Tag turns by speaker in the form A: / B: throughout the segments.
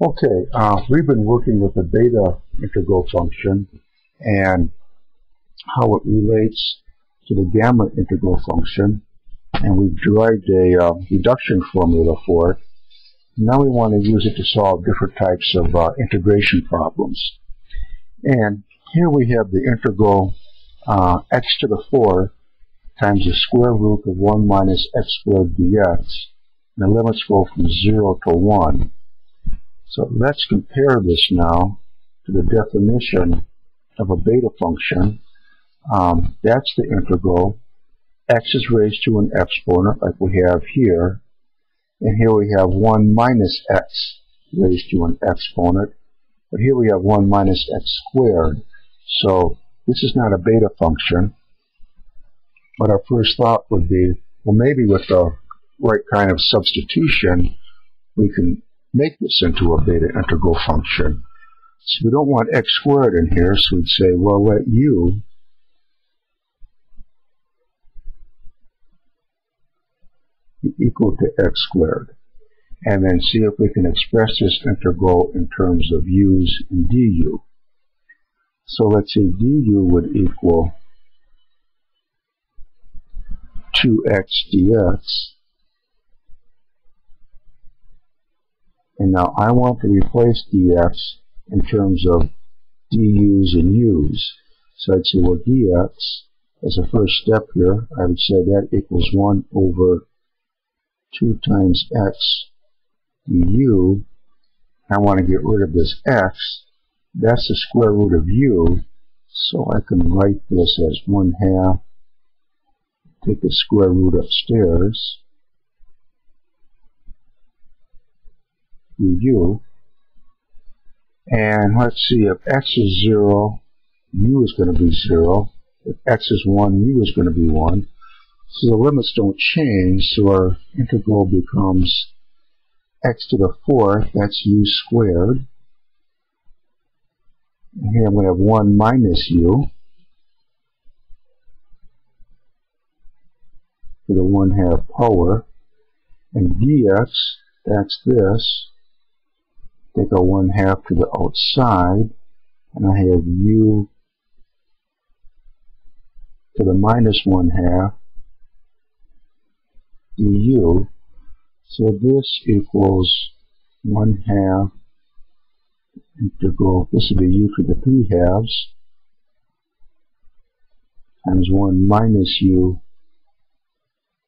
A: Okay, we've been working with the beta integral function and how it relates to the gamma integral function, and we've derived a reduction formula for it. Now we want to use it to solve different types of integration problems. And here we have the integral x to the 4 times the square root of 1 minus x squared dx, and the limits go from 0 to 1. So let's compare this now to the definition of a beta function. That's the integral. X is raised to an exponent like we have here. And here we have 1 minus x raised to an exponent. But here we have 1 minus x squared. So this is not a beta function. But our first thought would be, well, maybe with the right kind of substitution, we can make this into a beta integral function. So we don't want x squared in here, so we'd say, well, let u be equal to x squared. And then see if we can express this integral in terms of u's and du. So let's say du would equal 2x dx. And now I want to replace dx in terms of du's and u's. So I'd say, well, dx, as a first step here, I would say that equals 1 over 2 times x du. I want to get rid of this x. That's the square root of u. So I can write this as 1/2. Take the square root upstairs. U. And let's see, if x is 0, u is going to be 0. If x is 1, u is going to be 1. So the limits don't change, so our integral becomes x to the 4th, that's u squared. And here I'm going to have 1 minus u to the 1/2 power. And dx, that's this. Take a 1/2 to the outside, and I have u to the minus 1/2 du. So this equals 1/2 integral, this would be u to the 3/2 times 1 minus u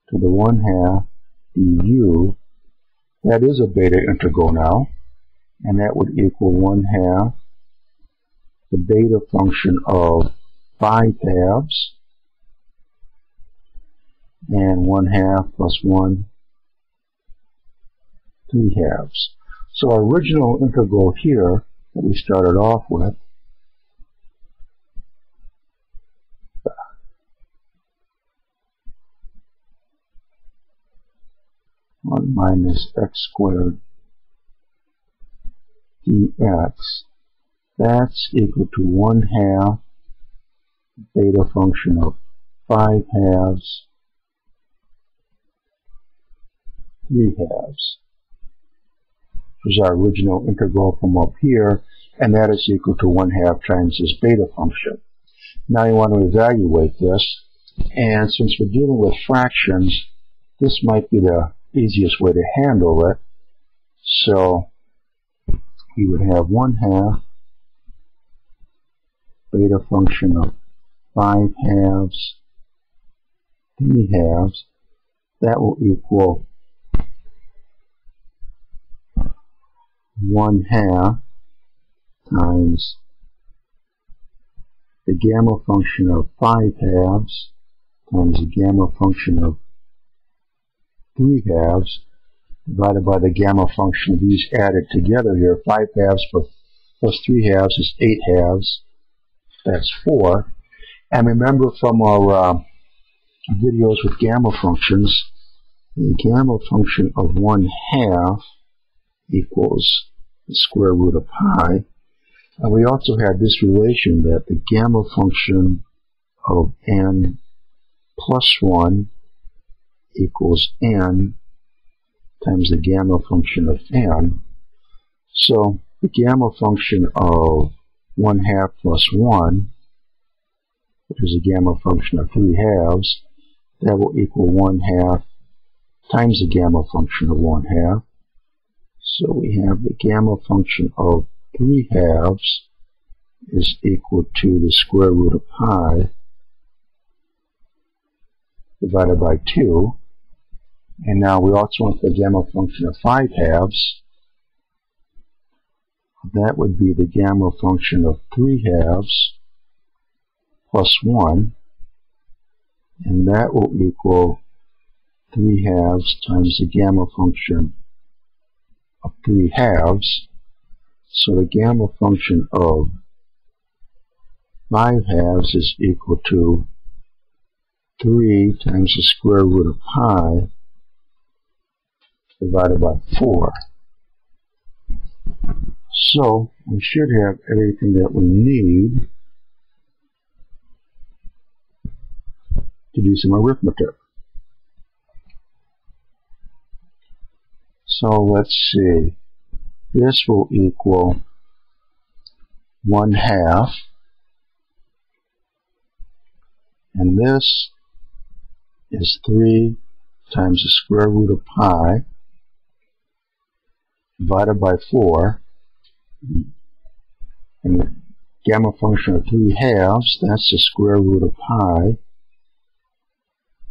A: to the 1/2 du. That is a beta integral now. And that would equal 1/2 the beta function of 5/2 and 1/2 plus 1 3/2. So our original integral here that we started off with minus x squared dx, that's equal to 1/2 beta function of 5/2 3/2. This is our original integral from up here, and that is equal to 1/2 times this beta function. Now you want to evaluate this, and since we're dealing with fractions, this might be the easiest way to handle it. So we would have 1/2 beta function of 5/2 3/2. That will equal 1/2 times the gamma function of 5/2 times the gamma function of 3/2 divided by the gamma function of these added together here. 5/2 plus 3/2 is 8/2. That's 4. And remember from our videos with gamma functions, the gamma function of 1/2 equals the square root of pi. And we also had this relation that the gamma function of n plus 1 equals n times the gamma function of n. So the gamma function of 1/2 plus 1, which is a gamma function of 3/2, that will equal 1/2 times the gamma function of 1/2. So we have the gamma function of 3/2 is equal to the square root of pi divided by 2. And now we also want the gamma function of 5/2. That would be the gamma function of 3/2 plus 1. And that will equal 3/2 times the gamma function of 3/2. So the gamma function of 5/2 is equal to 3 times the square root of pi divided by 4. So we should have everything that we need to do some arithmetic. So let's see. This will equal 1/2. And this is 3 times the square root of pi divided by 4. And the gamma function of 3/2, that's the square root of pi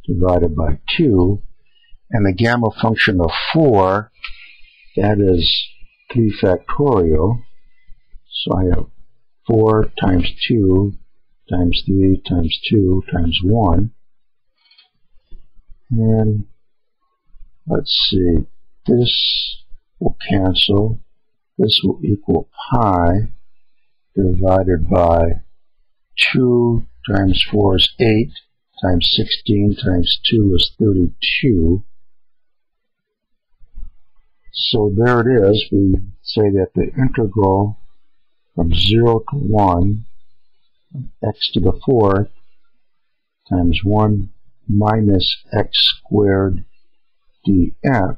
A: divided by 2. And the gamma function of 4, that is 3 factorial. So I have 4 times 2 times 3 times 2 times 1. And let's see, this will cancel. This will equal pi divided by 2 times 4 is 8 times 16 times 2 is 32. So there it is. We say that the integral from 0 to 1 x to the 4th times 1 minus x squared dx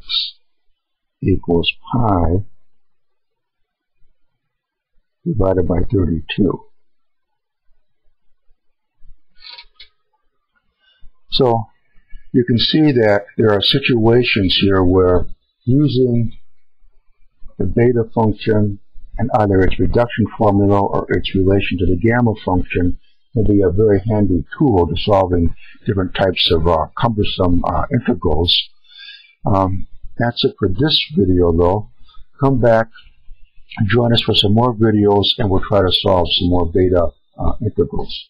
A: equals pi divided by 32. So you can see that there are situations here where using the beta function and either its reduction formula or its relation to the gamma function will be a very handy tool to solving different types of cumbersome integrals. That's it for this video though. Come back and join us for some more videos and we'll try to solve some more beta integrals.